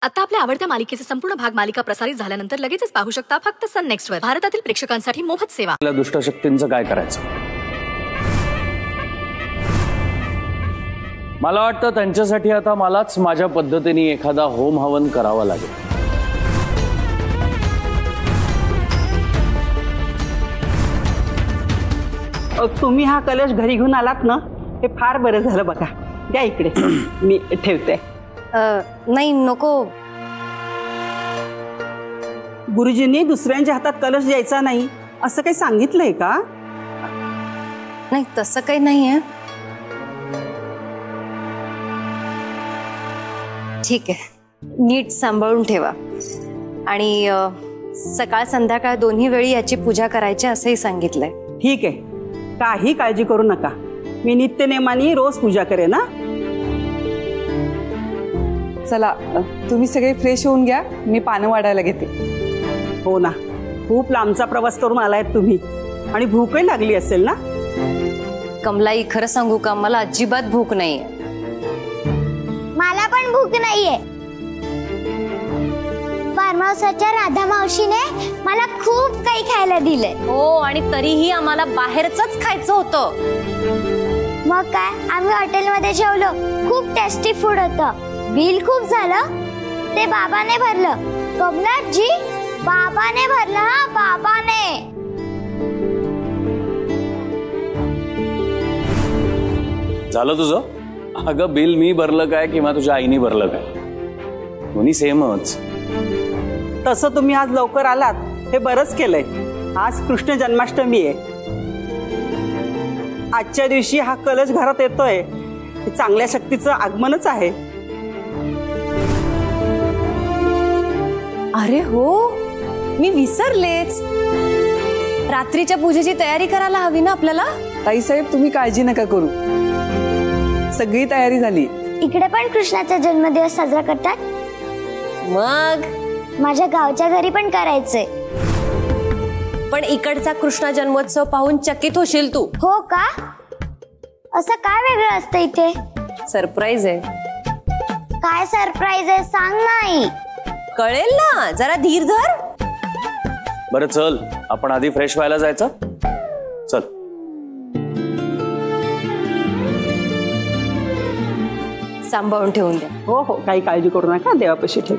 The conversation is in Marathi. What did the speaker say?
आता आपल्या आवडत्या मालिकेचे संपूर्ण भाग मालिका प्रसारित झाल्यानंतर लगेचच पाहू शकता फक्त सन नेक्स्ट वर. भारतातील प्रेक्षकांसाठी मोफत सेवा. दुष्ट शक्तींचं काय करायचं? मला वाटतं त्यांच्यासाठी आता मलाच माझ्या पद्धतीने एखादा होम हवन करावा लागेल. तुम्ही हा कलश घरी घेऊन आलात ना, हे फार बरं झालं. बघा, द्या इकडे. मी ठेवते. नाही नको. गुरुजींनी दुसऱ्यांच्या हातात कलश द्यायचा नाही असं काही सांगितलंय का? नाही तसं काही नाहीये. ठीक आहे, नीट सांभाळून ठेवा. आणि सकाळ संध्याकाळ दोन्ही वेळी याची पूजा करायची असंही सांगितलंय. ठीक आहे, काही काळजी करू नका. मी नित्यनेमाने रोज पूजा करेन ना. चला तुम्ही सगळे फ्रेश होऊन घ्या, मी पानं वाढायला घेते. हो ना, खूप लांबचा प्रवास करून आलायत तुम्ही आणि भूकही लागली असेल ना. कमलाई, खरं सांगू का, मला अजिबात भूक नाहीये. मला पण भूक नाहीये. फार्म हाऊसच्या राधा मावशीने मला खूप काही खायला दिलंय. हो, आणि तरीही आम्हाला बाहेरचंच खायचं होतं. मग काय, आम्ही हॉटेलमध्ये जेवलो. खूप टेस्टी फूड होतं. बिल खूप झालं, ते बाबाने भरलं. कमलाजी, बाबाने भरलं. हा, बाबाने. झालं तुझं? अगं, बिल मी भरलं काय किंवा तुझ्या आईने भरलं काय, दोन्ही सेमच. तसं तुम्ही आज लवकर आलात हे बरंच केलंय. आज कृष्ण जन्माष्टमी आहे. आजच्या दिवशी हा कलश घरात येतोय, चांगल्या शक्तीचं आगमनच आहे. अरे हो, मी विसरलेच. रात्रीच्या पूजेची तयारी करायला हवी ना आपल्याला. ताईसाहेब, तुम्ही काळजी नका करू, सगळी तयारी झाली. इकडे पण कृष्णाचा जन्मदिवस साजरा करतात. मग माझ्या गावच्या घरी पण करायचंय. पण इकडचा कृष्णा जन्मोत्सव पाहून चकित होशील तू. हो का? असं काय वेगळं असतं इथे? सरप्राईज आहे. काय सरप्राईज आहे सांग नाही. कळेल ना, जरा धीर धर. बरं चल, आपण आधी फ्रेश व्हायला जायचं. चल. सांभाळून ठेवून द्या. हो हो, काही काळजी करू नका. देवापाशी ठेव.